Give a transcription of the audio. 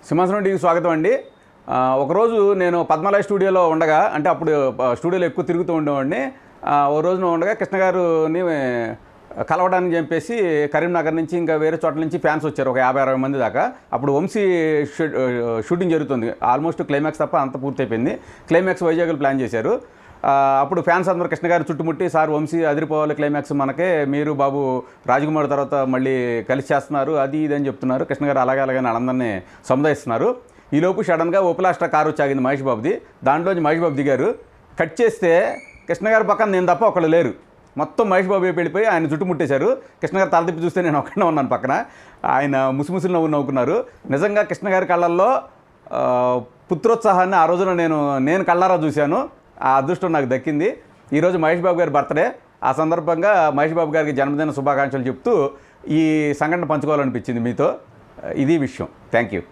సింహాసనం టీవీకి స్వాగతం అండి. ఒకరోజు నేను పద్మలయ స్టూడియోలో ఉండగా, అంటే అప్పుడు స్టూడియోలో ఎక్కువ తిరుగుతూ ఉండేవాడిని. ఓ రోజున ఉండగా కృష్ణ గారిని కలవడానికి చెప్పేసి కరీంనగర్ నుంచి ఇంకా వేరే చోట్ల నుంచి ఫ్యాన్స్ వచ్చారు, ఒక 50-60 మంది దాకా. అప్పుడు వంశీ షూటింగ్ జరుగుతుంది, ఆల్మోస్ట్ క్లైమాక్స్ తప్ప అంత పూర్తయిపోయింది. క్లైమాక్స్ వైజాగ్లో ప్లాన్ చేశారు. అప్పుడు ఫ్యాన్స్ అందరూ కృష్ణ గారు చుట్టుముట్టి, సార్ వంశీ అదిరిపోవాలి క్లైమాక్స్ మనకే, మీరు బాబు రాజకుమార్ తర్వాత మళ్ళీ కలిసి చేస్తున్నారు, అది ఇది అని చెప్తున్నారు. కృష్ణ గారు అలాగే వాళ్ళందరినీ సముదాయిస్తున్నారు. ఈలోపు సడన్గా ఓపెలాస్ట్రా కారు వచ్చి ఆగింది మహేష్ బాబుది. దాంట్లోంచి మహేష్ బాబు దిగారు. కట్ చేస్తే కృష్ణ గారి పక్కన నేను తప్ప ఒకళ్ళు లేరు. మొత్తం మహేష్ బాబు వెళ్ళిపోయి ఆయన చుట్టుముట్టేశారు. కృష్ణ గారు తల తిప్పి చూస్తే నేను ఒక్కడే ఉన్నాను పక్కన. ఆయన ముసుముసులు నవ్వుకున్నారు. నిజంగా కృష్ణ గారి కళ్ళల్లో పుత్రోత్సాహాన్ని ఆ రోజున నేను కళ్ళారా చూశాను. ఆ అదృష్టం నాకు దక్కింది. ఈరోజు మహేష్ బాబు గారి బర్త్డే. ఆ సందర్భంగా మహేష్ బాబు గారికి జన్మదిన శుభాకాంక్షలు చెప్తూ ఈ సంఘటన పంచుకోవాలనిపించింది మీతో. ఇది విషయం. Thank you.